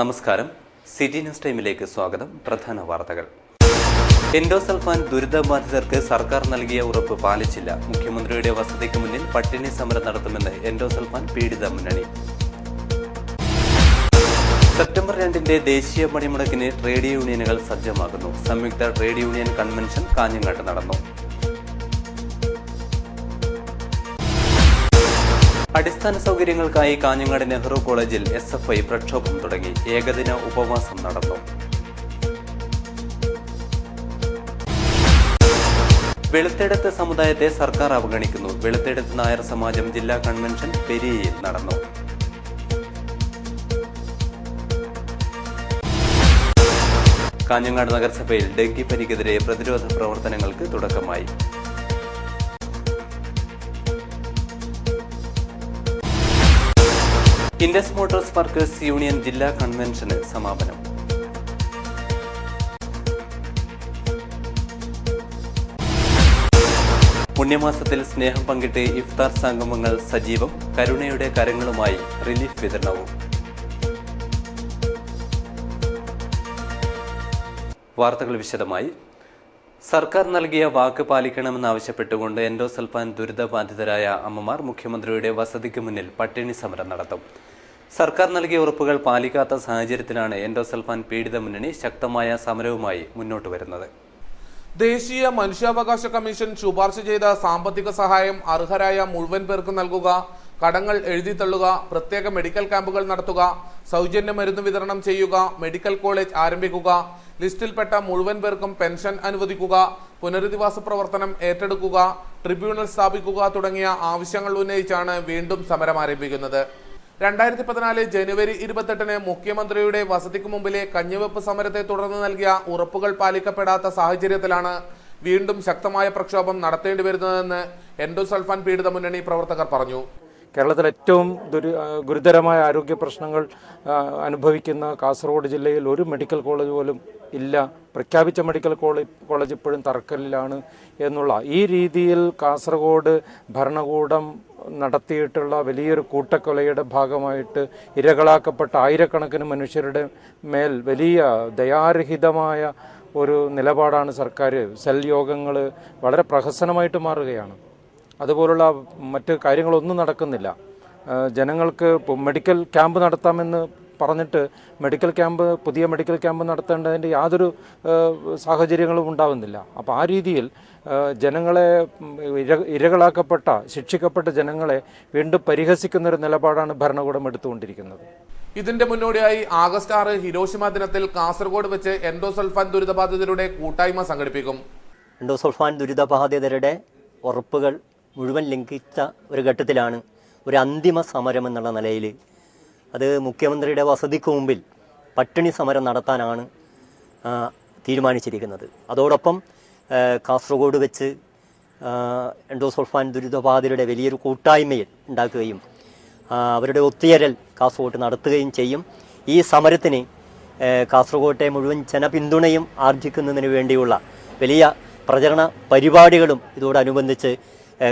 നമസ്കാരം, city news ടൈമിലേക്ക് സ്വാഗതം. പ്രധാന വാർത്തകൾ. എൻഡോസൾഫാൻ ദുരിതബാധിതർക്ക് സർക്കാർ നൽകിയ ഉറപ്പ് പാലിച്ചില്ല. മുഖ്യമന്ത്രിയുടെ വസതിക്ക് മുന്നിൽ പട്ടിണി സമരം നടത്തുമെന്ന് എൻഡോസൾഫാൻ പീഡിത മുന്നണി. സെപ്റ്റംബർ 2 ദേശീയ പണിമുടക്കിന് ട്രേഡ് യൂണിയനുകൾ സജ്ജമാകുന്നു. സംയുക്ത ട്രേഡ് യൂണിയൻ കൺവെൻഷൻ കാഞ്ഞങ്ങാട്ട് നടന്നു. അടിസ്ഥാന സൗകര്യങ്ങൾക്കായി കാഞ്ഞങ്ങാട് നെഹ്റു കോളേജിൽ SFI പ്രക്ഷോഭം തുടങ്ങി. ഏകദിന ഉപവാസം നടന്നു. വെളുത്തെഴുത്ത് സമുദായത്തെ സർക്കാർ അവഗണിക്കുന്നു. വെളുത്തെഴുത്ത് നായർ സമാജം ജില്ലാ കൺവെൻഷൻ പെരിയയിൽ നടന്നു. കാഞ്ഞങ്ങാട് നഗരസഭയിൽ ഡെങ്കിപ്പനിക്കെതിരെ പ്രതിരോധ പ്രവർത്തനങ്ങൾക്ക് തുടക്കമായി. ഇൻഡസ് മോട്ടോഴ്സ് വർക്കേഴ്സ് യൂണിയൻ ജില്ലാ കൺവെൻഷന് സമാപനം. പുണ്യമാസത്തിൽ സ്നേഹം പങ്കിട്ട് ഇഫ്താർ സംഗമങ്ങൾ സജീവം. കരുണയുടെ കരങ്ങളുമായി റിലീഫ് വിതരണവും. വാർത്തകൾ വിശദമായി. സർക്കാർ നൽകിയ വാക്ക് പാലിക്കണമെന്നാവശ്യപ്പെട്ടുകൊണ്ട് എൻഡോസൾഫാൻ ദുരിതബാധിതരായ അമ്മമാർ മുഖ്യമന്ത്രിയുടെ വസതിക്ക് മുന്നിൽ പട്ടിണി സമരം നടത്തും. സർക്കാർ നൽകിയ ഉറപ്പുകൾ പാലിക്കാത്ത സാഹചര്യത്തിലാണ് എൻഡോസൾഫാൻ പീഡിത മുന്നണി ശക്തമായ സമരവുമായി മുന്നോട്ട് വരുന്നത്. ദേശീയ മനുഷ്യാവകാശ കമ്മീഷൻ ശുപാർശ ചെയ്ത സാമ്പത്തിക സഹായം അർഹരായ മുഴുവൻ പേർക്ക് നൽകുക, കടങ്ങൾ എഴുതിത്തള്ളുക, പ്രത്യേക മെഡിക്കൽ ക്യാമ്പുകൾ നടത്തുക, സൗജന്യ മരുന്ന് വിതരണം ചെയ്യുക, മെഡിക്കൽ കോളേജ് ആരംഭിക്കുക, ലിസ്റ്റിൽപ്പെട്ട മുഴുവൻ പേർക്കും പെൻഷൻ അനുവദിക്കുക, പുനരധിവാസ പ്രവർത്തനം ഏറ്റെടുക്കുക, ട്രിബ്യൂണൽ സ്ഥാപിക്കുക തുടങ്ങിയ ആവശ്യങ്ങൾ ഉന്നയിച്ചാണ് വീണ്ടും സമരം ആരംഭിക്കുന്നത്. 2014 ജനുവരി 28 മുഖ്യമന്ത്രിയുടെ വസതിക്ക് മുമ്പിലെ കഞ്ഞിവെപ്പ് സമരത്തെ തുടർന്ന് നൽകിയ ഉറപ്പുകൾ പാലിക്കപ്പെടാത്ത സാഹചര്യത്തിലാണ് വീണ്ടും ശക്തമായ പ്രക്ഷോഭം നടത്തേണ്ടി വരുന്നതെന്ന് എൻഡോസൾഫാൻ പീഡിത മുന്നണി പ്രവർത്തകർ പറഞ്ഞു. കേരളത്തിൽ ഏറ്റവും ഗുരുതരമായ ആരോഗ്യ പ്രശ്നങ്ങൾ അനുഭവിക്കുന്ന കാസർഗോഡ് ജില്ലയിൽ ഒരു മെഡിക്കൽ കോളേജ് പോലും ഇല്ല. പ്രഖ്യാപിച്ച മെഡിക്കൽ കോളേജ് ഇപ്പോഴും തറക്കല്ലിലാണ് എന്നുള്ള ഈ രീതിയിൽ കാസർഗോഡ് ഭരണകൂടം നടത്തിയിട്ടുള്ള വലിയൊരു കൂട്ടക്കൊലയുടെ ഭാഗമായിട്ട് ഇരകളാക്കപ്പെട്ട ആയിരക്കണക്കിന് മനുഷ്യരുടെ മേൽ വലിയ ദയാരഹിതമായ ഒരു നിലപാടാണ് സർക്കാർ. സെൽ യോഗങ്ങൾ വളരെ പ്രഹസനമായിട്ട് മാറുകയാണ്. അതുപോലുള്ള മറ്റ് കാര്യങ്ങളൊന്നും നടക്കുന്നില്ല. ജനങ്ങൾക്ക് മെഡിക്കൽ ക്യാമ്പ് നടത്താമെന്ന് പറഞ്ഞിട്ട് പുതിയ മെഡിക്കൽ ക്യാമ്പ് നടത്തേണ്ടതിൻ്റെ യാതൊരു സാഹചര്യങ്ങളും ഉണ്ടാകുന്നില്ല. അപ്പോൾ ആ രീതിയിൽ ജനങ്ങളെ ഇരകളാക്കപ്പെട്ട ശിക്ഷിക്കപ്പെട്ട ജനങ്ങളെ വീണ്ടും പരിഹസിക്കുന്നൊരു നിലപാടാണ് ഭരണകൂടം എടുത്തുകൊണ്ടിരിക്കുന്നത്. ഇതിന്റെ മുന്നോടിയായി ആഗസ്റ്റ് 6 ഹിരോഷിമ ദിനത്തിൽ കാസർഗോഡ് വെച്ച് എൻഡോസൾഫാൻ ദുരിതബാധിതരുടെ കൂട്ടായ്മ സംഘടിപ്പിക്കും. എൻഡോസൾഫാൻ ദുരിതബാധിതരുടെ ഉറപ്പുകൾ മുഴുവൻ ലംഘിച്ച ഒരു ഘട്ടത്തിലാണ് ഒരു അന്തിമ സമരം എന്നുള്ള നിലയിൽ അത് മുഖ്യമന്ത്രിയുടെ വസതിക്ക് മുമ്പിൽ പട്ടിണി സമരം നടത്താനാണ് തീരുമാനിച്ചിരിക്കുന്നത്. അതോടൊപ്പം കാസർഗോഡ് വെച്ച് എൻഡോസൾഫാൻ ദുരിതബാധിതരുടെ വലിയൊരു കൂട്ടായ്മയിൽ ഉണ്ടാക്കുകയും അവരുടെ ഒത്തുചേരൽ കാസർഗോഡ് നടത്തുകയും ചെയ്യും. ഈ സമരത്തിന് കാസർഗോട്ടെ മുഴുവൻ ജനപിന്തുണയും ആർജിക്കുന്നതിന് വേണ്ടിയുള്ള വലിയ പ്രചരണ പരിപാടികളും ഇതോടനുബന്ധിച്ച്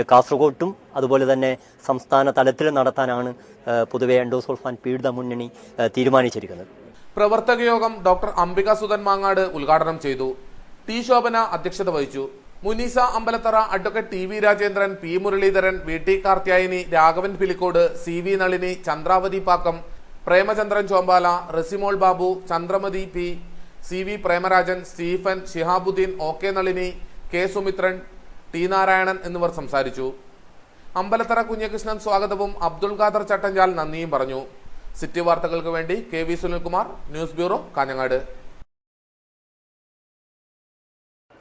കാസർഗോട്ടും അതുപോലെ തന്നെ സംസ്ഥാന തലത്തിൽ നടത്താനാണ് പൊതുവെ എൻഡോസൾഫാൻ പീഡിത മുന്നണി തീരുമാനിച്ചിരിക്കുന്നത്. പ്രവർത്തക യോഗം ഡോക്ടർ അംബിക സുധൻ മാങ്ങാട് ഉദ്ഘാടനം ചെയ്തു. ടി ശോഭന അധ്യക്ഷത വഹിച്ചു. Munisa Ambalathara, advocate TV Rajendran, P Muraleedharan, VT Karthyayani, Raghavan Pilicode, CV Nalini, Chandravathi Pakkam, Premachandran Chombala, Rasimol Babu, Chandramathi P, CV Premarajan, Stephen, Shihabuddin, OK Nalini, K Sumithran, T Narayanan എന്നിവർ സംസാരിച്ചു. അമ്പലത്തറ കുഞ്ഞകൃഷ്ണൻ സ്വാഗതവും അബ്ദുൾ ഖാദർ ചട്ടഞ്ചാൽ നന്ദിയും പറഞ്ഞു. സിറ്റി വാർത്തകൾക്ക് വേണ്ടി KV Sunilkumar, news bureau, Kanhangad.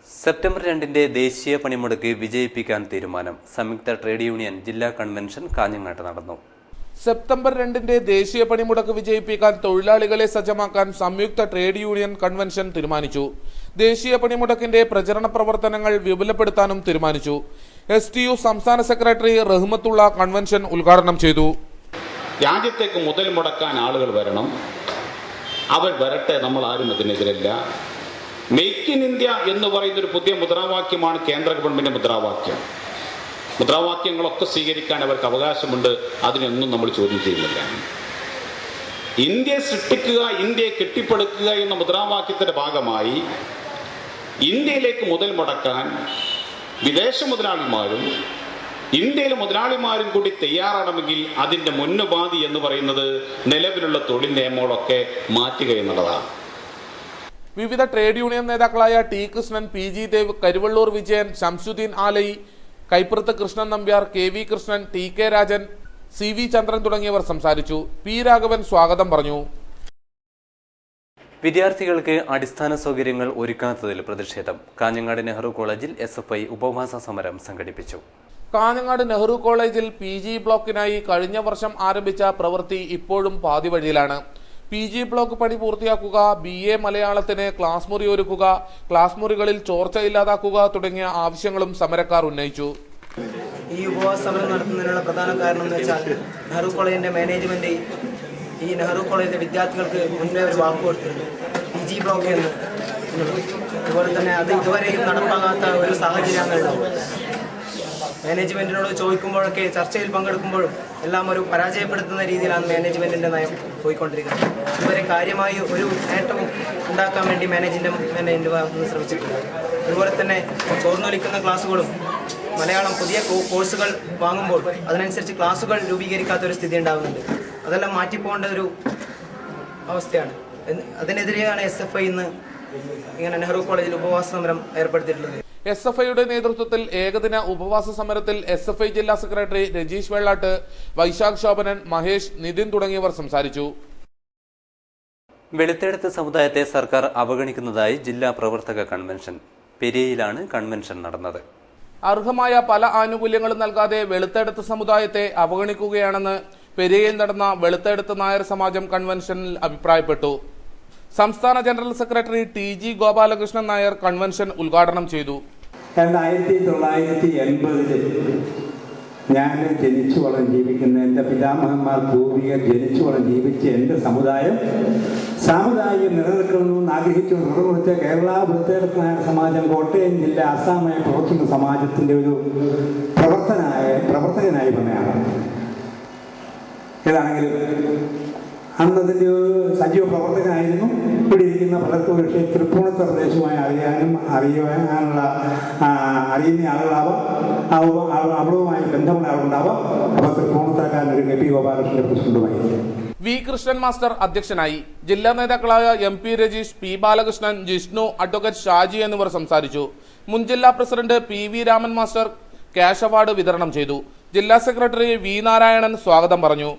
September 2 ദേശീയ പണിമുടക്ക് വിജയിപ്പിക്കാൻ തീരുമാനം. സംയുക്ത ട്രേഡ് യൂണിയൻ ജില്ലാ കൺവെൻഷൻ കാഞ്ഞങ്ങാട്ട് നടന്നു. സെപ്റ്റംബർ 2 ദേശീയ പണിമുടക്ക് വിജയിപ്പിക്കാൻ തൊഴിലാളികളെ സജ്ജമാക്കാൻ സംയുക്ത ട്രേഡ് യൂണിയൻ കൺവെൻഷൻ തീരുമാനിച്ചു. ദേശീയ പണിമുടക്കിന്റെ പ്രചരണ പ്രവർത്തനങ്ങൾ വിപുലപ്പെടുത്താനും തീരുമാനിച്ചു. STU സംസ്ഥാന സെക്രട്ടറി റഹ്മത്തുള്ള കൺവെൻഷൻ ഉദ്ഘാടനം ചെയ്തു. രാജ്യത്തേക്ക് മുതൽ മുടക്കാൻ ആളുകൾ വരണം, അവർ വരട്ടെ, നമ്മൾ ആരും അതിനെതിരല്ല. മെയ്ക്ക് ഇൻ ഇന്ത്യ എന്ന് പറയുന്നൊരു പുതിയ മുദ്രാവാക്യമാണ് കേന്ദ്ര ഗവൺമെന്റ് മുദ്രാവാക്യം. മുദ്രാവാക്യങ്ങളൊക്കെ സ്വീകരിക്കാൻ അവർക്ക് അവകാശമുണ്ട്, അതിനൊന്നും നമ്മൾ ചോദ്യം ചെയ്യുന്നില്ല. ഇന്ത്യയെ സൃഷ്ടിക്കുക, ഇന്ത്യയെ കെട്ടിപ്പടുക്കുക എന്ന മുദ്രാവാക്യത്തിന്റെ ഭാഗമായി ഇന്ത്യയിലേക്ക് മുതൽ മുടക്കാൻ വിദേശ മുതലാളിമാരും ഇന്ത്യയിലെ മുതലാളിമാരും കൂടി തയ്യാറാണെങ്കിൽ അതിന്റെ മുന്നുപാധി എന്ന് പറയുന്നത് നിലവിലുള്ള തൊഴിൽ നിയമങ്ങളൊക്കെ മാറ്റുക എന്നുള്ളതാണ്. വിവിധ ട്രേഡ് യൂണിയൻ നേതാക്കളായ T Krishnan, PG Dev, Karuvalloor Vijayan, Shamsuddin Alayi, Kaippurathu Krishnan Nambiar, KV Krishnan, TK Rajan, CV Chandran തുടങ്ങിയവർ സംസാരിച്ചു. P രാഘവൻ സ്വാഗതം പറഞ്ഞു. വിദ്യാർത്ഥികൾക്ക് അടിസ്ഥാന സൗകര്യങ്ങൾ ഒരുക്കാത്തതിൽ പ്രതിഷേധം. കാഞ്ഞങ്ങാട് നെഹ്റു കോളേജിൽ SFI ഉപവാസ സമരം സംഘടിപ്പിച്ചു. കാഞ്ഞങ്ങാട് നെഹ്റു കോളേജിൽ PG ബ്ലോക്കിനായി കഴിഞ്ഞ വർഷം ആരംഭിച്ച പ്രവൃത്തി ഇപ്പോഴും പാതി വഴിയിലാണ്. PG ബ്ലോക്ക് പണി പൂർത്തിയാക്കുക, BA മലയാളത്തിന് ക്ലാസ് മുറി ഒരുക്കുക, ക്ലാസ് മുറികളിൽ ചോർച്ച ഇല്ലാതാക്കുക തുടങ്ങിയ ആവശ്യങ്ങളും സമരക്കാർ ഉന്നയിച്ചു. ഈ ഉപവാസ സമരം നടത്തുന്നതിനുള്ള പ്രധാന കാരണം എന്ന് വെച്ചാൽ നെഹ്റു കോളേജിന്റെ മാനേജ്മെന്റ് ഈ നെഹ്റു കോളേജിലെ വിദ്യാർത്ഥികൾക്ക് മുന്നേ ഒരു വാക്ക് കൊടുത്തിരുന്നു, PG ബ്ലോക്ക് എന്ന്. അതുപോലെ തന്നെ അത് ഇതുവരെയും നടപ്പാകാത്ത ഒരു സാഹചര്യമാണ് ഉള്ളത്. മാനേജ്മെന്റിനോട് ചോദിക്കുമ്പോഴൊക്കെ ചർച്ചയിൽ പങ്കെടുക്കുമ്പോഴും എല്ലാം ഒരു പരാജയപ്പെടുത്തുന്ന രീതിയിലാണ് മാനേജ്മെന്റിന്റെ നയം പോയിക്കൊണ്ടിരിക്കുന്നത്. ഇതുവരെ കാര്യമായി ഒരു നേട്ടവും ഉണ്ടാക്കാൻ വേണ്ടി മാനേജ്മെന്റ് ശ്രമിച്ചിട്ടുണ്ട്. അതുപോലെ തന്നെ ചോർന്നൊലിക്കുന്ന ക്ലാസ്സുകളും മലയാളം പുതിയ കോഴ്സുകൾ വാങ്ങുമ്പോൾ അതിനനുസരിച്ച് ക്ലാസ്സുകൾ രൂപീകരിക്കാത്ത ഒരു സ്ഥിതി ഉണ്ടാകുന്നുണ്ട്. അതെല്ലാം മാറ്റിപ്പോകേണ്ട ഒരു അവസ്ഥയാണ്. അതിനെതിരെയാണ് SFI ഇന്ന് ഇങ്ങനെ നെഹ്റു കോളേജിൽ ഉപവാസ സമരം ഏർപ്പെടുത്തിയിട്ടുള്ളത്. SFIയുടെ നേതൃത്വത്തിൽ ഏകദിന ഉപവാസ സമരത്തിൽ SFI ജില്ലാ സെക്രട്ടറി രജീഷ് വെള്ളാട്ട്, വൈശാഖ് ശോഭനൻ, മഹേഷ്, നിതിൻ തുടങ്ങിയവർ സംസാരിച്ചു. വെളുത്തെഴുത്ത് സമുദായത്തെ സർക്കാർ അവഗണിക്കുന്നതായി ജില്ലാ പ്രവർത്തക കൺവെൻഷൻ. പെരിയയിലാണ് കൺവെൻഷൻ നടന്നത്. അർഹമായ പല ആനുകൂല്യങ്ങളും നൽകാതെ വെളുത്തെഴുത്ത് സമുദായത്തെ അവഗണിക്കുകയാണെന്ന് പെരിയയിൽ നടന്ന വെളുത്തെഴുത്ത് നായർ സമാജം കൺവെൻഷനിൽ അഭിപ്രായപ്പെട്ടു. സംസ്ഥാന general secretary TG Gopalakrishnan Nair convention ഉദ്ഘാടനം ചെയ്തു. 1980 ഞാൻ ജനിച്ചു വളർന്ന് ജീവിക്കുന്ന എൻ്റെ പിതാമഹന്മാർ പൂർവികർ ജനിച്ചു വളർന്ന് ജീവിച്ച എൻ്റെ സമുദായം സാമുദായികം നിലനിൽക്കണമെന്ന് ആഗ്രഹിച്ചു നിർവഹിച്ച കേരള വെളുത്തെഴുത്ത് നായർ സമാജം കോട്ടയം ജില്ല ആസാമായി പ്രവർത്തിക്കുന്ന സമാജത്തിൻ്റെ ഒരു പ്രവർത്തകനായി വന്നതാണ്. ഏതാണെങ്കിലും അന്നതിൻ്റെ ഒരു സജീവ പ്രവർത്തകനായിരുന്നു. ഇവിടെ ഇരിക്കുന്ന പലർക്കും പക്ഷേ തൃപ്പൂണിത്തുറ പ്രദേശമായി അറിയുന്ന ആളുകളാവാം, അവളുമായി ബന്ധമുള്ള ആളുണ്ടാവാം. അപ്പോൾ തൃപ്പൂണിത്തുറക്കാരനൊരു KP ഗോപാലകൃഷ്ണന്റെ പ്രസിഡന്റുമായി V കൃഷ്ണൻ മാസ്റ്റർ അധ്യക്ഷനായി. ജില്ലാ നേതാക്കളായ MP Rajeesh, P Balakrishnan, Jishnu, advocate Shaji എന്നിവർ സംസാരിച്ചു. മുൻ ജില്ലാ president PV Raman master cash award വിതരണം ചെയ്തു. ജില്ലാ സെക്രട്ടറി V നാരായണൻ സ്വാഗതം പറഞ്ഞു.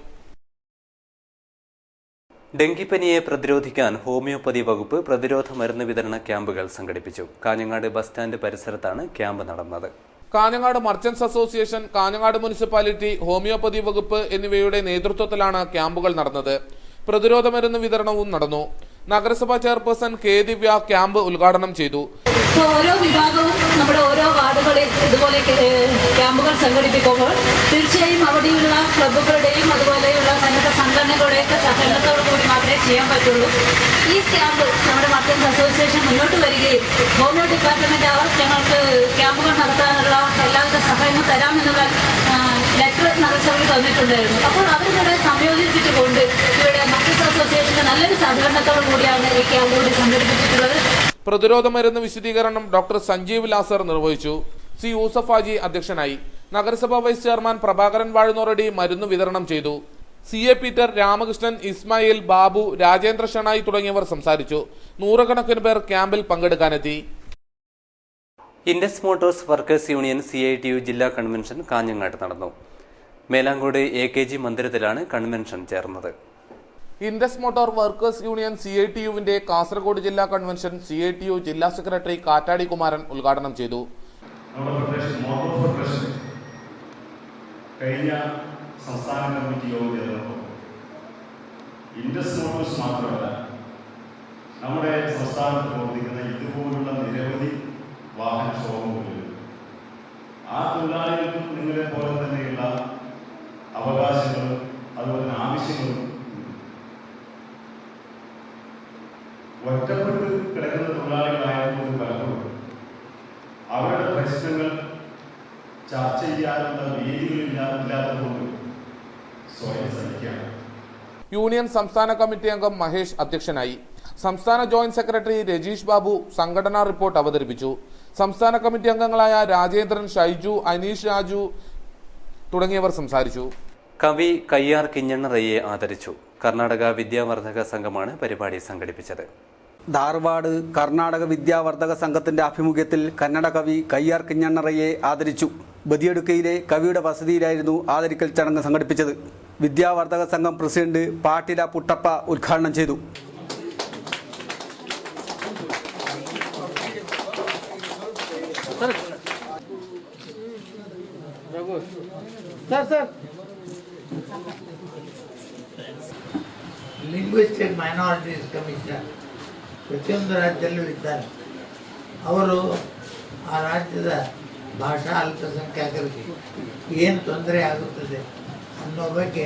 ഡെങ്കിപ്പനിയെ പ്രതിരോധിക്കാൻ ഹോമിയോപ്പതി വകുപ്പ് പ്രതിരോധ മരുന്ന് വിതരണ ക്യാമ്പുകൾ സംഘടിപ്പിച്ചു. കാഞ്ഞങ്ങാട് ബസ് സ്റ്റാൻഡ് പരിസരത്താണ് ക്യാമ്പ് നടന്നത്. Kanhangad merchants association, Kanhangad municipality, homoeopathy വകുപ്പ് എന്നിവയുടെ നേതൃത്വത്തിലാണ് ക്യാമ്പുകൾ നടന്നത്. പ്രതിരോധ മരുന്ന് വിതരണവും നടന്നു. നഗരസഭാ ചെയർപേഴ്സൺ K ദിവ്യ ക്യാമ്പ് ഉദ്ഘാടനം ചെയ്തു. ഓരോ വിഭാഗവും നമ്മുടെ ഓരോ വാർഡുകളിൽ ഇതുപോലെ ക്യാമ്പുകൾ സംഘടിപ്പിക്കുമ്പോൾ തീർച്ചയായും അവിടെയുള്ള ക്ലബ്ബുകളുടെയും അതുപോലെയുള്ള സന്നദ്ധ സംഘടനകളുടെയൊക്കെ സഹകരണത്തോടു കൂടി മാത്രമേ ചെയ്യാൻ പറ്റുള്ളൂ. ഈ ക്യാമ്പ് നമ്മുടെ മർച്ചന്റ്സ് അസോസിയേഷൻ മുന്നോട്ട് വരികയും ഹോമിയോ ഡിപ്പാർട്ട്മെന്റ് ഞങ്ങൾക്ക് ക്യാമ്പുകൾ നടത്താനുള്ള എല്ലാവിധ സഹായവും തരാമെന്നുള്ള ലെറ്റർ നഗരസഭയിൽ തന്നിട്ടുണ്ടായിരുന്നു. അപ്പോൾ അവരുടെ സംയോജിപ്പിച്ചുകൊണ്ട് ഇവിടെ മർച്ചന്റ്സ് അസോസിയേഷന്റെ നല്ലൊരു സഹകരണത്തോടു കൂടിയാണ് ഈ ക്യാമ്പ് കൂടി സംഘടിപ്പിച്ചിട്ടുള്ളത്. പ്രതിരോധ മരുന്ന് വിശദീകരണം ഡോക്ടർ സഞ്ജീവ് ലാസർ നിർവഹിച്ചു. C യൂസഫ് ഹാജി അധ്യക്ഷനായി. നഗരസഭാ വൈസ് ചെയർമാൻ പ്രഭാകരൻ വാഴുന്നോറടി മരുന്ന് വിതരണം ചെയ്തു. CA പീറ്റർ, രാമകൃഷ്ണൻ, ഇസ്മായിൽ, ബാബു, രാജേന്ദ്ര ഷണായി തുടങ്ങിയവർ സംസാരിച്ചു. നൂറുകണക്കിന് പേർ ക്യാമ്പിൽ പങ്കെടുക്കാനെത്തി. Indus Motors workers union CITU ജില്ലാ കൺവെൻഷൻ കാഞ്ഞങ്ങാട് നടന്നു. മേലാങ്കോട് AKG മന്ദിരത്തിലാണ് കൺവെൻഷൻ ചേർന്നത്. ഇൻഡസ് മോട്ടോർ വർക്കേഴ്സ് യൂണിയൻ CITUവിന്റെ കാസർഗോഡ് ജില്ലാ കൺവെൻഷൻ CITU ജില്ലാ സെക്രട്ടറി കാറ്റാടി കുമാരൻ ഉദ്ഘാടനം ചെയ്തു. കഴിഞ്ഞ സംസ്ഥാന കമ്മിറ്റി യോഗം ചേർന്നപ്പോൾ ഇൻഡസ് മോട്ടോഴ്സ് മാത്രമല്ല, നമ്മുടെ സംസ്ഥാനത്ത് പ്രവർത്തിക്കുന്ന ഇതുപോലുള്ള നിരവധി വാഹന ഷോറൂമുകളിൽ ആ തൊഴിലാളികൾക്കും നിങ്ങളെ പോലെ തന്നെയുള്ള അവകാശങ്ങളും അതുപോലെ തന്നെ ആവശ്യങ്ങളും ഒറ്റപ്പെട്ട് കിടക്കുന്ന തൊഴിലാളികളായതുകൊണ്ട് പലപ്പോഴും അവരുടെ പ്രശ്നങ്ങൾ ചർച്ച ചെയ്യാനുള്ള വേദികളില്ലാത്തതുകൊണ്ട് സ്വയം ശ്രമിക്കുകയാണ്. യൂണിയൻ സംസ്ഥാന കമ്മിറ്റി അംഗം മഹേഷ് അധ്യക്ഷനായി. സംസ്ഥാന ജോയിന്റ് സെക്രട്ടറി രജീഷ് ബാബു സംഘടനാ റിപ്പോർട്ട് അവതരിപ്പിച്ചു. സംസ്ഥാന കമ്മിറ്റി അംഗങ്ങളായ രാജേന്ദ്രൻ, ഷൈജു, അനീഷ് രാജു തുടങ്ങിയവർ സംസാരിച്ചു. കവി കയ്യാർ കിഞ്ഞണ്ണറയെ ആദരിച്ചു. കർണാടക വിദ്യാവർദ്ധക സംഘമാണ് പരിപാടി സംഘടിപ്പിച്ചത്. ധാർവാഡ് കർണാടക വിദ്യാവർദ്ധക സംഘത്തിന്റെ ആഭിമുഖ്യത്തിൽ കന്നഡ കവി കയ്യാർ കിഞ്ഞണ്ണറയെ ആദരിച്ചു. ബദിയടുക്കയിലെ കവിയുടെ വസതിയിലായിരുന്നു ആദരിക്കൽ ചടങ്ങ് സംഘടിപ്പിച്ചത്. വിദ്യാവർദ്ധക സംഘം പ്രസിഡന്റ് പാട്ടില പുട്ടപ്പ ഉദ്ഘാടനം ചെയ്തു. ಲಿಂಗ್ವಿಸ್ಟಿಕ್ ಮೈನಾರಿಟೀಸ್ ಕಮಿಷನರ್ ಪ್ರತಿಯೊಂದು ರಾಜ್ಯದಲ್ಲೂ ಇದ್ದಾರೆ. ಅವರು ಆ ರಾಜ್ಯದ ಭಾಷಾ ಅಲ್ಪಸಂಖ್ಯಾತರಿಗೆ ಏನು ತೊಂದರೆ ಆಗುತ್ತದೆ ಅನ್ನೋ ಬಗ್ಗೆ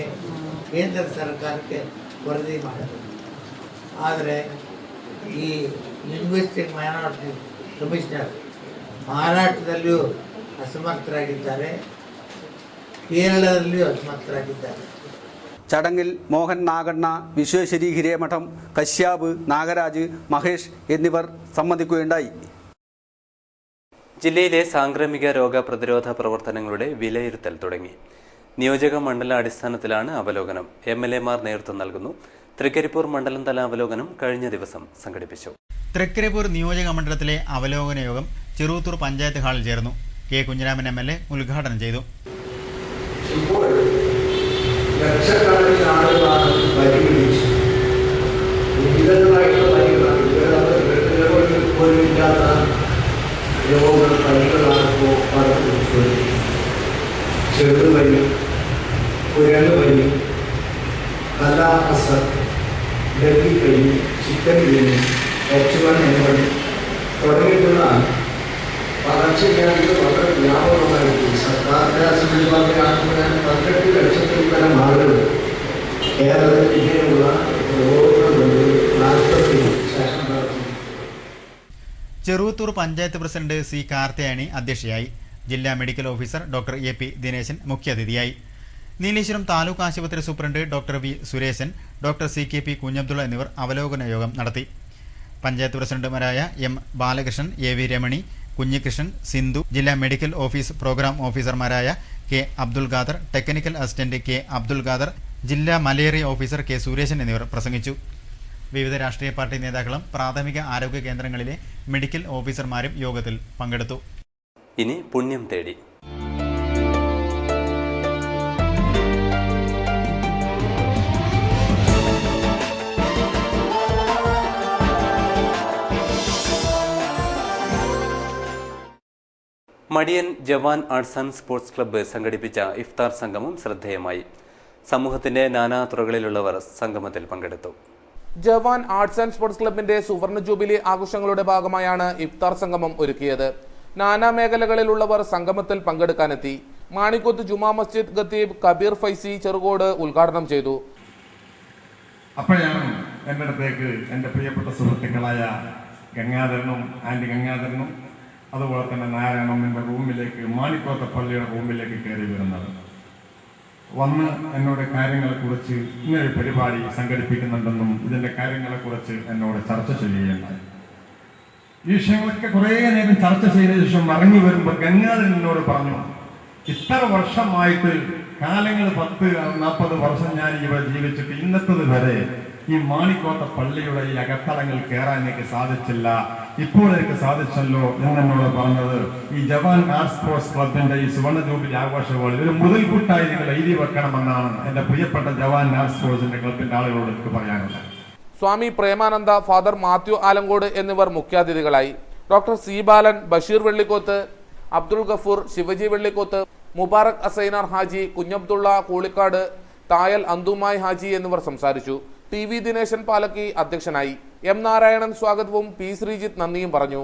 ಕೇಂದ್ರ ಸರ್ಕಾರಕ್ಕೆ ವರದಿ ಮಾಡಬೇಕು. ಆದರೆ ಈ ಲಿಂಗ್ವಿಸ್ಟಿಕ್ ಮೈನಾರಿಟೀಸ್ ಕಮಿಷನರ್ ಮಹಾರಾಷ್ಟ್ರದಲ್ಲಿಯೂ ಅಸಮರ್ಥರಾಗಿದ್ದಾರೆ, കേരളത്തിലും അസമർത്ഥരാക്കിದ್ದಾರೆ. ചടങ്ങിൽ മോഹൻ നാഗണ്ണ, വിശ്വേശ്വരി ഹിരേമഠം, കശ്യാപ്, നാഗരാജ്, മഹേഷ് എന്നിവർ സംബന്ധിക്കുകയുണ്ടായി. ജില്ലയിലെ സാംക്രമിക രോഗ പ്രതിരോധ പ്രവർത്തനങ്ങളുടെ വിലയിരുത്തൽ തുടങ്ങി. നിയോജക മണ്ഡലാടിസ്ഥാനത്തിലാണ് അവലോകനം. MLA-മാർ നേതൃത്വം നൽകുന്നു. തൃക്കരിപ്പൂർ മണ്ഡലം തല അവലോകനം കഴിഞ്ഞ ദിവസം സംഘടിപ്പിച്ചു. തൃക്കരിപ്പൂർ നിയോജക മണ്ഡലത്തിലെ അവലോകന യോഗം ചെറുവത്തൂർ പഞ്ചായത്ത് ഹാളിൽ ചേർന്നു. കെ കുഞ്ഞിരാമൻ MLA ഉദ്ഘാടനം ചെയ്തു. ഇപ്പോൾ ലക്ഷക്കണക്കിന് ആളുകളാണ് പരിഗണിച്ച് വിവിധങ്ങളായിട്ടുള്ള പരിഗണന പോലും ഇല്ലാത്ത രോഗങ്ങൾ പനികളാണ് ഇപ്പോൾ പടർന്നു. ചെറുപനി, കുരങ്ങുപനി, കലാഅസർ, ഡൽഹിപ്പനി, ചിക്കൻ പനി, H1N1 തുടങ്ങിയിട്ടുള്ള പകർച്ചവ്യാധികൾ വളരെ വ്യാപകമായിട്ട് സർക്കാരിൻ്റെ സംവിധാനത്തിലാക്കുന്ന 18 ലക്ഷത്തിൽ പരം ആളുകൾ കേരളത്തിൽ ഇങ്ങനെയുള്ള രോഗങ്ങൾ ശേഷം നടത്തി. ചെറുവത്തൂർ പഞ്ചായത്ത് പ്രസിഡന്റ് സി കാർത്തിയായനി അധ്യക്ഷയായി. ജില്ലാ medical officer doctor AP Dineshan മുഖ്യാതിഥിയായി. നീലേശ്വരം താലൂക്ക് ആശുപത്രി superintendent doctor V Sureshan, doctor CKP Kunhabdulla എന്നിവർ അവലോകന യോഗം നടത്തി. പഞ്ചായത്ത് പ്രസിഡന്റുമാരായ M ബാലകൃഷ്ണൻ, AV രമണി, കുഞ്ഞികൃഷ്ണൻ, സിന്ധു, ജില്ലാ മെഡിക്കൽ ഓഫീസ് പ്രോഗ്രാം ഓഫീസർമാരായ K Abdul Khader, technical assistant K Abdul Khader, ജില്ലാ മലേറിയ ഓഫീസർ K സുരേശൻ എന്നിവർ പ്രസംഗിച്ചു. വിവിധ രാഷ്ട്രീയ പാർട്ടി നേതാക്കളും പ്രാഥമിക ആരോഗ്യ കേന്ദ്രങ്ങളിലെ മെഡിക്കൽ ഓഫീസർമാരും യോഗത്തിൽ പങ്കെടുത്തു. ഇനി പുണ്യം തേടി. മടിയൻ ജവാൻ ആർട്സ് ആൻഡ് സ്പോർട്സ് ക്ലബ്ബ് സംഘടിപ്പിച്ച ഇഫ്താർ സംഗമം ശ്രദ്ധേയമായി. സമൂഹത്തിന്റെ നാനാ തുറകളിലുള്ളവർ സംഗമത്തിൽ പങ്കെടുത്തു. ജവാൻ ആർട്സ് ആൻഡ് സ്പോർട്സ് ക്ലബിന്റെ സുവർണ ജൂബിലി ആഘോഷങ്ങളുടെ ഭാഗമായാണ് ഇഫ്താർ സംഗമം ഒരുക്കിയത്. നാനാ മേഖലകളിലുള്ളവർ സംഗമത്തിൽ പങ്കെടുക്കാനെത്തി. മാണിക്കോത്ത് ജുമാ മസ്ജിദ് ഖത്തീബ് കബീർ ഫൈസി ചെറുകോട് ഉദ്ഘാടനം ചെയ്തു. അപ്പോഴാണ് എൻ്റെ അടുത്തേക്ക് എൻ്റെ പ്രിയപ്പെട്ട സുഹൃത്തുക്കളായ ഗംഗാധരനും ആൻറ്റി ഗംഗാധരനും അതുപോലെ തന്നെ നാരായണം എൻ്റെ റൂമിലേക്ക്, മാണിക്കോത്ത പള്ളിയുടെ റൂമിലേക്ക് കയറി വരുന്നത്. വന്ന് എന്നോട് കാര്യങ്ങളെക്കുറിച്ച് ഇങ്ങനൊരു പരിപാടി സംഘടിപ്പിക്കുന്നുണ്ടെന്നും ഇതിൻ്റെ കാര്യങ്ങളെക്കുറിച്ച് എന്നോട് ചർച്ച ചെയ്യുകയുണ്ടായി. ഈ വിഷയങ്ങളൊക്കെ കുറേ നേരം ചർച്ച ചെയ്ത ശേഷം ഇറങ്ങി വരുമ്പോൾ ഗംഗാധരൻ എന്നോട് പറഞ്ഞു, ഇത്ര വർഷമായിട്ട് കാലങ്ങൾ 10-40 വർഷം ഞാൻ ഇവിടെ ജീവിച്ചിട്ട് ഇന്നത്തത് വരെ ഈ മാണിക്കോത്ത പള്ളിയുടെ ഈ അകത്തളങ്ങൾ കയറാൻ എനിക്ക് സാധിച്ചില്ല, ഇപ്പോൾ എനിക്ക് സാധിച്ചല്ലോ എന്നോട് പറഞ്ഞത് ഈ ജവാൻ ആർട്സ് സ്പോർട്സ് ക്ലബിന്റെ ഈ സുവർണ ജൂബിലി ആഘോഷങ്ങളിൽ ഒരു മുതൽക്കൂട്ടായി നിങ്ങൾ എഴുതി വെക്കണമെന്നാണ് എന്റെ പ്രിയപ്പെട്ട ജവാൻ ആർട്സ് സ്പോർട്സിന്റെ ക്ലബിന്റെ ആളുകളോട് എനിക്ക് പറയാനുള്ളത്. സ്വാമി പ്രേമാനന്ദ, ഫാദർ മാത്യു ആലങ്കോട് എന്നിവർ മുഖ്യാതിഥികളായി. ഡോക്ടർ സി ബാലൻ, ബഷീർ വെള്ളിക്കോത്ത്, അബ്ദുൾ ഗഫൂർ, ശിവജി വെള്ളിക്കോത്ത്, മുബാറക് അസൈനാർ ഹാജി, കുഞ്ഞബ്ദുള്ള കൂളിക്കാട്, തായൽ അന്തുമായി ഹാജി എന്നിവർ സംസാരിച്ചു. ടി വി ദിനേശൻ പാലക്കി അധ്യക്ഷനായി. എം നാരായണൻ സ്വാഗതവും പി ശ്രീജിത്ത് നന്ദിയും പറഞ്ഞു.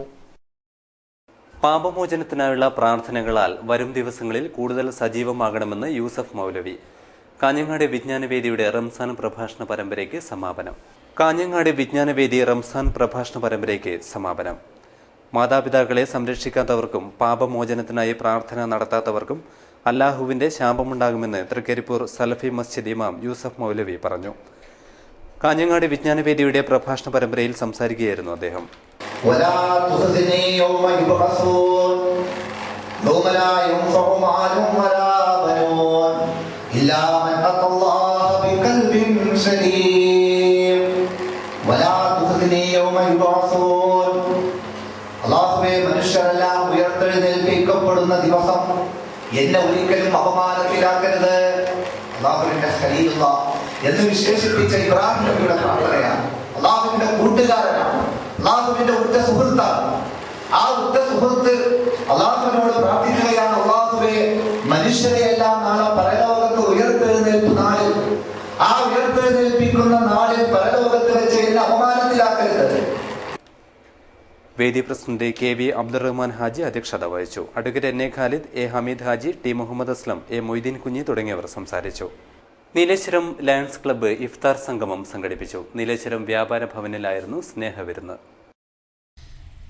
പാപമോചനത്തിനായുള്ള പ്രാർത്ഥനകളാൽ വരും ദിവസങ്ങളിൽ കൂടുതൽ സജീവമാകണമെന്ന് യൂസഫ് മൗലവി. കാഞ്ഞങ്ങാട് വിജ്ഞാനവേദിയുടെ റംസാൻ പ്രഭാഷണ പരമ്പരയ്ക്ക് സമാപനം. കാഞ്ഞങ്ങാട് വിജ്ഞാനവേദി റംസാൻ പ്രഭാഷണ പരമ്പരയ്ക്ക് സമാപനം. മാതാപിതാക്കളെ സംരക്ഷിക്കാത്തവർക്കും പാപമോചനത്തിനായി പ്രാർത്ഥന നടത്താത്തവർക്കും അല്ലാഹുവിന്റെ ശാപമുണ്ടാകുമെന്ന് തൃക്കരിപ്പൂർ സലഫി മസ്ജിദ് ഇമാം യൂസഫ് മൗലവി പറഞ്ഞു. കാഞ്ഞങ്ങാട് വിജ്ഞാനവേദിയുടെ പ്രഭാഷണ പരമ്പരയിൽ സംസാരിക്കുകയായിരുന്നു അദ്ദേഹം. മനുഷ്യരെല്ലാം ഉയർത്തെഴുന്നേൽപ്പിക്കപ്പെടുന്ന ദിവസം എന്നെ ഒരിക്കലും അപമാനത്തിലാക്കരുത്. അല്ലാഹുവിന്റെ ഖലീലുള്ള എന്ന് വിശേഷിപ്പിച്ച ഇബ്രാഹിം നബിയുടെ പ്രാർത്ഥനയാണ്. അല്ലാഹുവിന്റെ കൂട്ടുകാരനാണ്, അല്ലാഹുവിന്റെ ഉറ്റ സുഹൃത്താണ്. ആ ഉറ്റ സുഹൃത്ത് അല്ലാഹുവിനോട് പ്രാർത്ഥിക്കുകയാണ്, അല്ലാഹുവേ മനുഷ്യരെയെല്ലാം നാളെ പരലോകത്ത് ഉയർത്തെഴുന്നേൽപ്പ് നാളിൽ, ആ ഉയർത്തെഴുന്നേൽപ്പിക്കുന്ന നാളിൽ പരലോകത്ത് വെച്ച് എന്നെ അപമാനത്തിലാക്കരുത്. വേദി president K V Abdurahman Haji അധ്യക്ഷത വഹിച്ചു. Advocate N A Khalid, A Hameed Haji, T Muhammad Aslam, A Moideen Kunhi തുടങ്ങിയവർ സംസാരിച്ചു. നീലേശ്വരം ലയൺസ് ക്ലബ്ബ് ഇഫ്താർ സംഗമം സംഘടിപ്പിച്ചു. നീലേശ്വരം വ്യാപാര ഭവനിലായിരുന്നു സ്നേഹവിരുന്ന്.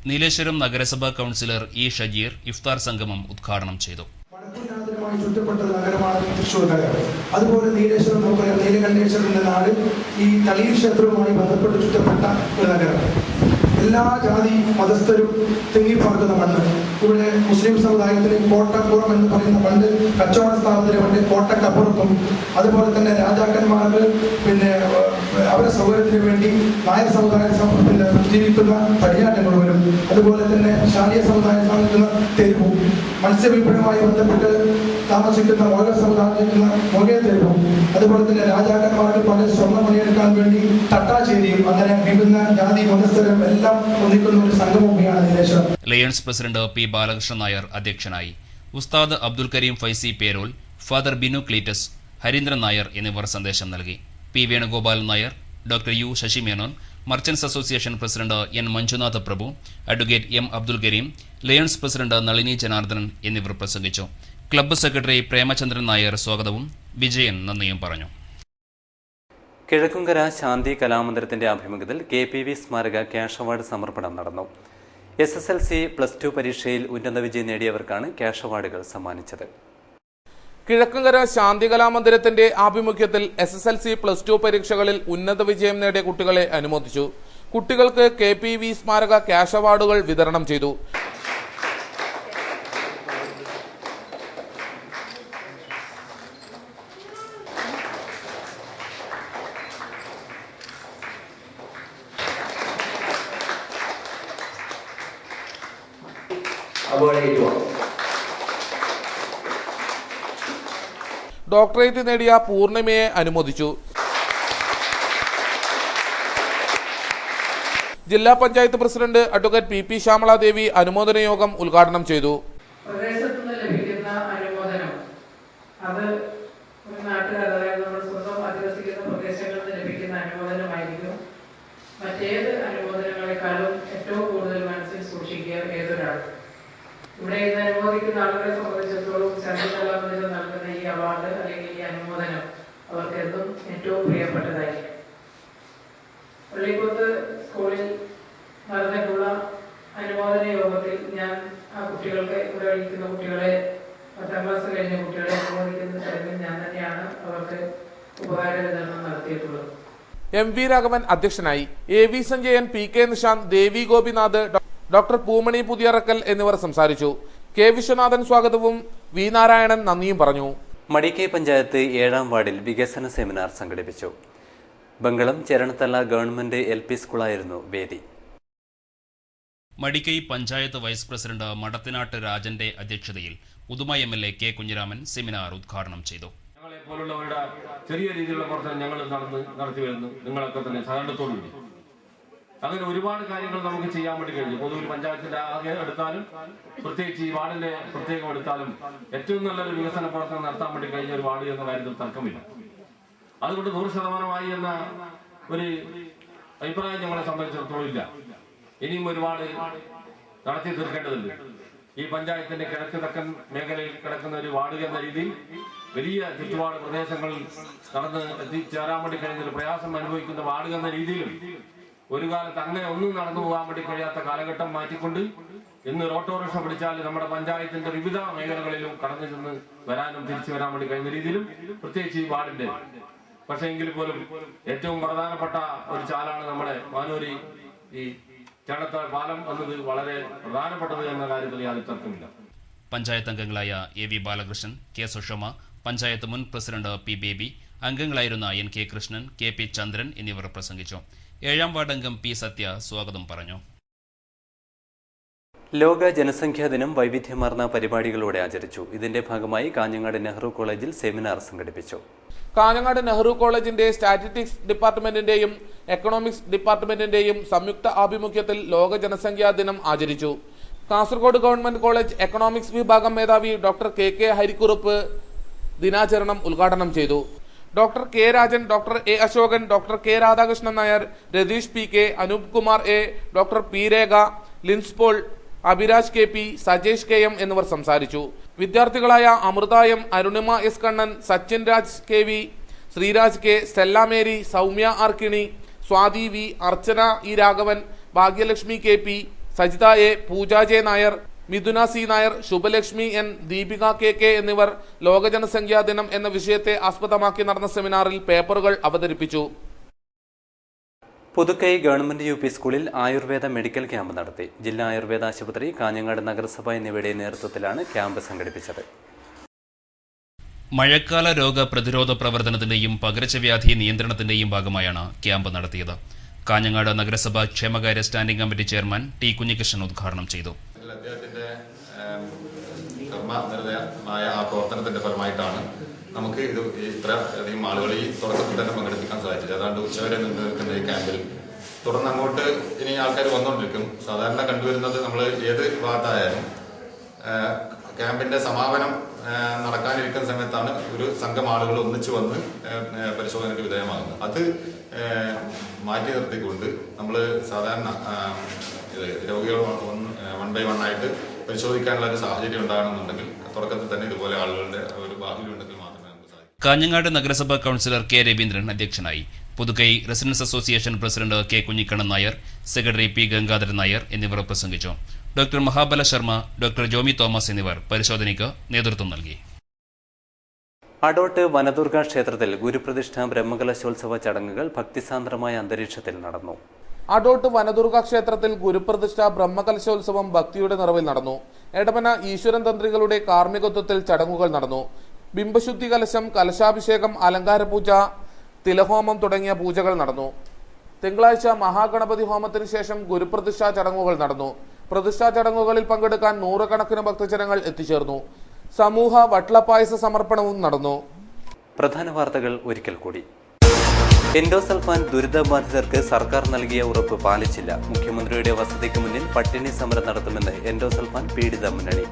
നീലേശ്വരം നഗരസഭാ കൗൺസിലർ ഇ ഷജീർ ഇഫ്താർ സംഗമം ഉദ്ഘാടനം ചെയ്തു. ചുറ്റപ്പെട്ട നഗരമാണ് തൃശ്ശൂർ നഗരം. അതുപോലെ നീലേശ്വരം നമുക്കറിയാം, നീലകണ്ഠേശ്വരന്റെ നാട് ഈ തളിയിൽ ക്ഷേത്രവുമായി ബന്ധപ്പെട്ട് ചുറ്റപ്പെട്ട ഒരു നഗരം. എല്ലാ ജാതി മതസ്ഥരും തിങ്ങിപ്പാർക്കുന്ന മണ്ണ്. ഇവിടെ മുസ്ലിം സമുദായത്തിന് കോട്ടപ്പുറം എന്ന് പറയുന്ന പണ്ട് കച്ചവട സ്ഥാപനത്തിന് വേണ്ടി കോട്ടക്കപ്പുറത്തും, അതുപോലെ തന്നെ രാജാക്കന്മാർക്ക് അവരുടെ സൗകര്യത്തിന് വേണ്ടി നായർ സമുദായ ജീവിക്കുന്ന പടിഞ്ഞാറ്റങ്ങളുവരും, അതുപോലെ തന്നെ ശാലിയ സമുദായം താമസിക്കുന്ന തെരുവും, മത്സ്യവിപണനവുമായി ബന്ധപ്പെട്ട് താമസിക്കുന്ന മോഗൽ സമുദായം മോഗേ തെരുവും, അതുപോലെ തന്നെ രാജാക്കന്മാർക്ക് പല സ്വർണ്ണ പണിയെടുക്കാൻ വേണ്ടി തട്ടാശ്ശേരിയും, അങ്ങനെ വിഭിന്ന ജാതി മതസ്ഥരും എല്ലാം ഒന്നിക്കുന്ന ഒരു സംഗമഭൂമിയാണ് Nileshwaram. Lions president P Balakrishnan Nair അധ്യക്ഷനായി. ഉസ്താദ് അബ്ദുൽ കരീം ഫൈസി പേരോൽ, ഫാദർ ബിനു ക്ലീറ്റസ്, ഹരീന്ദ്രൻ നായർ എന്നിവർ സന്ദേശം നൽകി. P Venugopal Nair, doctor U Sasimenon, merchants association president N Manjunath Prabhu, advocate M Abdul Kareem, Lions president Nalini Janardhanan എന്നിവർ പ്രസംഗിച്ചു. ക്ലബ്ബ് സെക്രട്ടറി പ്രേമചന്ദ്രൻ നായർ സ്വാഗതവും വിജയൻ നന്ദിയും പറഞ്ഞു. കിഴക്കുംകര ശാന്തി കലാമന്ദിരത്തിന്റെ ആഭിമുഖ്യത്തിൽ KPV സ്മാരക ക്യാഷ് അവാർഡ് സമർപ്പണം നടന്നു. SSLC +2 പരീക്ഷയിൽ ഉന്നത വിജയം നേടിയവർക്കാണ് ക്യാഷ് അവാർഡുകൾ സമ്മാനിച്ചത്. കിഴക്കുംകര ശാന്തി കലാമന്ദിരത്തിന്റെ ആഭിമുഖ്യത്തിൽ SSLC +2 പരീക്ഷകളിൽ ഉന്നത വിജയം നേടിയ കുട്ടികളെ അനുമോദിച്ചു. കുട്ടികൾക്ക് KPV സ്മാരക ക്യാഷ് അവാർഡുകൾ വിതരണം ചെയ്തു. ഡോക്ടറേറ്റ് നേടിയ പൂർണിമയെ അനുമോദിച്ചു. ജില്ലാ panchayat president advocate PP Shyamaladevi അനുമോദന യോഗം ഉദ്ഘാടനം ചെയ്തു. പ്രദേശത്തുനിന്ന് ലഭിക്കുന്ന അനുമോദനം അത് ഒരു നാട്ടുകാർ, അതായത് നമ്മൾ സ്വന്തം അധിവസിക്കുന്ന പ്രദേശങ്ങളിൽ നിന്ന് ലഭിക്കുന്ന അനുമോദനമായിരിക്കും. മറ്റേത് അനുമോദനങ്ങളെക്കാളും ഏറ്റവും കൂടുതൽ മനസ്സിൽ സൂക്ഷിക്കുക ഏതൊരാൾ. ഇവിടെ ഇന്ന് അനുമോദിക്കുന്ന ആളുകളെ സംബന്ധിച്ചിടത്തോളം ശാന്തി കലാമന്ദിരം നൽകുന്ന ഈ അവാർഡ് അല്ലെങ്കിൽ ഈ അനുമോദനം അവർക്ക് എന്നും ഏറ്റവും പ്രിയപ്പെട്ടതായിരിക്കും. പള്ളിക്കുത്ത് സ്കൂളിൽ നടന്നിട്ടുള്ള അനുമോദന യോഗത്തിൽ ഞാൻ ആ കുട്ടികൾക്ക്, ഇവിടെ കഴിക്കുന്ന കുട്ടികളെ, 10ാം ക്ലാസ് കഴിഞ്ഞ കുട്ടികളെ അനുമോദിക്കുന്ന ചടങ്ങിൽ ഞാൻ തന്നെയാണ് അവർക്ക് ഉപഹാര വിതരണം നടത്തിയിട്ടുള്ളത്. MV രാഘവൻ അധ്യക്ഷനായി. AV സഞ്ജയൻ, PK നിഷാന്ത്, ദേവി ഗോപിനാഥ്, ഡോക്ടർ പൂമണി പുതിയറക്കൽ എന്നിവർ സംസാരിച്ചു. K വിശ്വനാഥൻ സ്വാഗതവും V നാരായണൻ നന്ദിയും പറഞ്ഞു. മടിക്കൈ പഞ്ചായത്ത് 7ാം വാർഡിൽ വികസന സെമിനാർ സംഘടിപ്പിച്ചു. ബംഗളം ചെരണത്തല ഗവൺമെന്റ് LP സ്കൂളായിരുന്നു വേദി. മടിക്കൈ പഞ്ചായത്ത് വൈസ് പ്രസിഡന്റ് മടത്തിനാട്ട് രാജന്റെ അധ്യക്ഷതയിൽ Uduma MLA K Kunhiraman seminar ഉദ്ഘാടനം ചെയ്തു. ഞങ്ങളെ പോലുള്ളവരുടെ ചെറിയ രീതിയിലുള്ള പ്രവർത്തനം ഞങ്ങൾ നടത്തി വരുന്നു. നിങ്ങളൊക്കെ തന്നെ സഹകരണത്തോടുകൂടി അങ്ങനെ ഒരുപാട് കാര്യങ്ങൾ നമുക്ക് ചെയ്യാൻ വേണ്ടി കഴിഞ്ഞു. പൊതുവിൽ പഞ്ചായത്തിന്റെ ആകെ എടുത്താലും പ്രത്യേകിച്ച് ഈ വാർഡിന്റെ പ്രത്യേകം എടുത്താലും ഏറ്റവും നല്ലൊരു വികസന പ്രവർത്തനം നടത്താൻ വേണ്ടി കഴിഞ്ഞ ഒരു വാർഡ് എന്ന കാര്യത്തിൽ തർക്കമില്ല. അതുകൊണ്ട് 100% എന്ന ഒരു അഭിപ്രായം ഞങ്ങളെ സംബന്ധിച്ചിടത്തോളം ഇല്ല. ഇനിയും ഒരുപാട് നടത്തി തീർക്കേണ്ടതുണ്ട്. ഈ പഞ്ചായത്തിന്റെ കിഴക്ക് തെക്കൻ മേഖലയിൽ കിടക്കുന്ന ഒരു വാർഡ് എന്ന രീതിയിൽ വലിയ ചുറ്റുപാട് പ്രദേശങ്ങൾ നടന്ന് എത്തിച്ചേരാൻ വേണ്ടി കഴിയുന്ന പ്രയാസം അനുഭവിക്കുന്ന വാർഡ് എന്ന രീതിയിലും ഒരു കാലത്ത് അങ്ങനെ ഒന്നും നടന്നു പോകാൻ വേണ്ടി കഴിയാത്ത കാലഘട്ടം മാറ്റിക്കൊണ്ട് ഇന്ന് ഓട്ടോറിക്ഷ പിടിച്ചാൽ നമ്മുടെ പഞ്ചായത്തിന്റെ വിവിധ മേഖലകളിലും കടന്നു ചെന്ന് വരാനും തിരിച്ചു വരാൻ വേണ്ടി കഴിയുന്ന രീതിയിലും പ്രത്യേകിച്ച് ഈ വാർഡിന്റെ പക്ഷേ എങ്കിൽ പോലും ഏറ്റവും പ്രധാനപ്പെട്ട ഒരു ചാലാണ് നമ്മുടെ മാനൂരി ഈ ചേടത്താൽ പാലം എന്നത് വളരെ പ്രധാനപ്പെട്ടത് എന്ന കാര്യത്തിൽ യാതൊരു തർക്കമില്ല. പഞ്ചായത്ത് അംഗങ്ങളായ AV ബാലകൃഷ്ണൻ, K സുഷമ, പഞ്ചായത്ത് മുൻ പ്രസിഡന്റ് P ബേബി, അംഗങ്ങളായിരുന്ന NK കൃഷ്ണൻ, KP ചന്ദ്രൻ എന്നിവർ പ്രസംഗിച്ചു. 7ാം വാർഡ് അംഗം P സത്യ സ്വാഗതം പറഞ്ഞു. ലോക ജനസംഖ്യാ ദിനം വൈവിധ്യമാർന്ന പരിപാടികളോടെ ആചരിച്ചു. ഇതിന്റെ ഭാഗമായി കാഞ്ഞങ്ങാട് നെഹ്റു കോളേജിൽ സെമിനാർ സംഘടിപ്പിച്ചു. കാഞ്ഞങ്ങാട് നെഹ്റു കോളേജിന്റെ സ്റ്റാറ്റിസ്റ്റിക്സ് ഡിപ്പാർട്ട്മെന്റിന്റെയും എക്കണോമിക്സ് ഡിപ്പാർട്ട്മെന്റിന്റെയും സംയുക്ത ആഭിമുഖ്യത്തിൽ ലോക ജനസംഖ്യാ ദിനം ആചരിച്ചു. കാസർഗോഡ് ഗവൺമെന്റ് കോളേജ് എക്കണോമിക്സ് വിഭാഗം മേധാവി ഡോക്ടർ KK ഹരിക്കുറുപ്പ് ദിനാചരണം ഉദ്ഘാടനം ചെയ്തു. Doctor K Rajan, doctor A Ashokan, doctor K Radhakrishnan Nair, Ratheesh PK, Anoop Kumar A, doctor P Rekha, Lins Paul, Abhiraj KP, Sajesh KM എന്നിവർ സംസാരിച്ചു. വിദ്യാർത്ഥികളായ Amritha M, Arunima S Kannan, Sachin Raj KV, Sreeraj K, Stella Mary, Soumya R Kini, Swathi V, Archana E Raghavan, Bhagyalakshmi KP, Sajitha A, Pooja J Nair, Mithuna C Nair, Subhalakshmi N, Deepika KK എന്നിവർ ലോക ജനസംഖ്യാ ദിനം എന്ന വിഷയത്തെ ആസ്പദമാക്കി നടന്ന സെമിനാറിൽ പേപ്പറുകൾ അവതരിപ്പിച്ചു. പുതുക്കൈ ഗവൺമെന്റ് UP സ്കൂളിൽ ആയുർവേദ മെഡിക്കൽ ക്യാമ്പ് നടത്തി. ജില്ലാ ആയുർവേദ ആശുപത്രി, കാഞ്ഞങ്ങാട് നഗരസഭ എന്നിവയുടെ നേതൃത്വത്തിലാണ് ക്യാമ്പ് സംഘടിപ്പിച്ചത്. മഴക്കാല രോഗ പ്രതിരോധ പ്രവർത്തനത്തിന്റെയും പകർച്ചവ്യാധി നിയന്ത്രണത്തിന്റെയും ഭാഗമായാണ് ക്യാമ്പ് നടത്തിയത്. കാഞ്ഞങ്ങാട് നഗരസഭ ക്ഷേമകാര്യ standing committee chairman T Kunhikrishnan ഉദ്ഘാടനം ചെയ്തു. അദ്ദേഹത്തിന്റെ കർമ്മനിരതമായ ആ പ്രവർത്തനത്തിന്റെ ഫലമായിട്ടാണ് നമുക്ക് ഇത് ഇത്ര അധികം ആളുകൾ ഈ തുടക്കത്തിൽ തന്നെ പങ്കെടുപ്പിക്കാൻ സാധിച്ചത്. ഏതാണ്ട് ഉച്ചവരെ നിന്ന് നിൽക്കുന്ന ഈ ക്യാമ്പിൽ തുടർന്ന് അങ്ങോട്ട് ഇനി ആൾക്കാർ വന്നുകൊണ്ടിരിക്കും. സാധാരണ കണ്ടുവരുന്നത് നമ്മൾ ഏത് ഭാഗത്തായാലും ക്യാമ്പിന്റെ സമാപനം നടക്കാനിരിക്കുന്ന സമയത്താണ് ഒരു സംഘം ആളുകൾ ഒന്നിച്ചു വന്ന് പരിശോധനയ്ക്ക് വിധേയമാകുന്നത്. അത് മാറ്റി നിർത്തിക്കൊണ്ട് നമ്മൾ സാധാരണ രോഗികൾ 1 by 1 ആയിട്ട് പരിശോധിക്കാനുള്ള ഒരു സാഹചര്യം ഉണ്ടാകണമെന്നുണ്ടെങ്കിൽ തുടക്കത്തിൽ തന്നെ ഇതുപോലെ ആളുകളുടെ ഒരു ബാഹുല്യം ഉണ്ടെങ്കിൽ മാത്രമേ നമുക്ക് സാധിക്കൂ. കാഞ്ഞങ്ങാട് നഗരസഭാ കൗൺസിലർ K രവീന്ദ്രൻ അധ്യക്ഷനായി. Puthukkai residents association president K Kunhikannan Nair, secretary P Gangadharan Nair എന്നിവർ പ്രസംഗിച്ചു. Doctor Mahabala Sharma, doctor Jomy Thomas എന്നിവർ പരിശോധനയ്ക്ക് നേതൃത്വം നൽകി. അടോട്ട് വനദുർഗ ക്ഷേത്രത്തിൽ ഗുരുപ്രതിഷ്ഠ ബ്രഹ്മകലശോത്സവ ചടങ്ങുകൾ ഭക്തിസാന്ദ്രമായ അന്തരീക്ഷത്തിൽ നടന്നു. അടോട്ട് വനദുർഗ ക്ഷേത്രത്തിൽ ഗുരുപ്രതിഷ്ഠ ബ്രഹ്മകലശോത്സവം ഭക്തിയുടെ നിറവിൽ നടന്നു. എടമന ഈശ്വരൻ തന്ത്രികളുടെ കാർമ്മികത്വത്തിൽ ചടങ്ങുകൾ നടന്നു. ബിംബശുദ്ധി കലശം, കലശാഭിഷേകം, അലങ്കാരപൂജ, തിലഹോമം തുടങ്ങിയ പൂജകൾ നടന്നു. തിങ്കളാഴ്ച മഹാഗണപതി ഹോമത്തിന് ശേഷം ഗുരുപ്രതിഷ്ഠാ ചടങ്ങുകൾ നടന്നു. പ്രതിഷ്ഠാ ചടങ്ങുകളിൽ പങ്കെടുക്കാൻ 100 കണക്കിന് ഭക്തജനങ്ങൾ എത്തിച്ചേർന്നു. സമൂഹ വട്ടളപ്പായസ സമർപ്പണവും നടന്നു. പ്രധാന വാർത്തകൾ ഒരിക്കൽ കൂടി. എൻഡോസൾഫാൻ ദുരിതബാധിതർക്ക് സർക്കാർ നൽകിയ ഉറപ്പ് പാലിച്ചില്ല. മുഖ്യമന്ത്രിയുടെ വസതിക്ക് മുന്നിൽ പട്ടിണി സമരം നടത്തുമെന്ന് എൻഡോസൾഫാൻ പീഡിത മുന്നണി.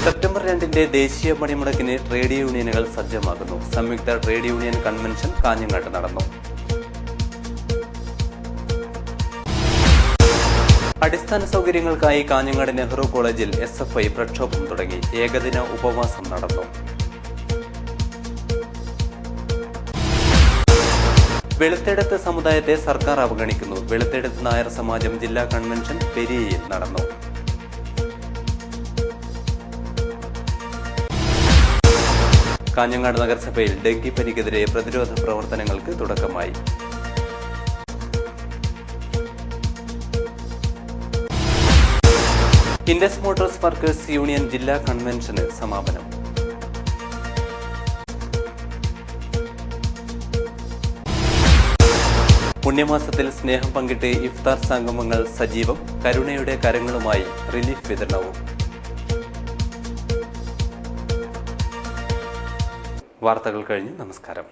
സെപ്റ്റംബർ 2 ദേശീയ പണിമുടക്കിന് ട്രേഡ് യൂണിയനുകൾ സജ്ജമാകുന്നു. സംയുക്ത ട്രേഡ് യൂണിയൻ കൺവെൻഷൻ കാഞ്ഞങ്ങാട്ട് നടന്നു. അടിസ്ഥാന സൗകര്യങ്ങൾക്കായി കാഞ്ഞങ്ങാട് നെഹ്റു കോളേജിൽ SFI പ്രക്ഷോഭം തുടങ്ങി. ഏകദിന ഉപവാസം നടന്നു. വെളുത്തെടുത്ത് സമുദായത്തെ സർക്കാർ അവഗണിക്കുന്നു. വെളുത്തെടുത്ത് നായർ സമാജം ജില്ലാ കൺവെൻഷൻ പെരിയയിൽ നടന്നു. കാഞ്ഞങ്ങാട് നഗരസഭയിൽ ഡെങ്കിപ്പനിക്കെതിരെ പ്രതിരോധ പ്രവർത്തനങ്ങൾക്ക് തുടക്കമായി. ഇൻഡസ് മോട്ടോഴ്സ് വർക്കേഴ്സ് യൂണിയൻ ജില്ലാ കൺവെൻഷന് സമാപനം. പുണ്യമാസത്തിൽ സ്നേഹം പങ്കിട്ട് ഇഫ്താർ സംഗമങ്ങൾ സജീവം. കരുണയുടെ കരങ്ങളുമായി റിലീഫ് വിതരണവും. വാർത്തകൾ കഴിഞ്ഞു. നമസ്കാരം.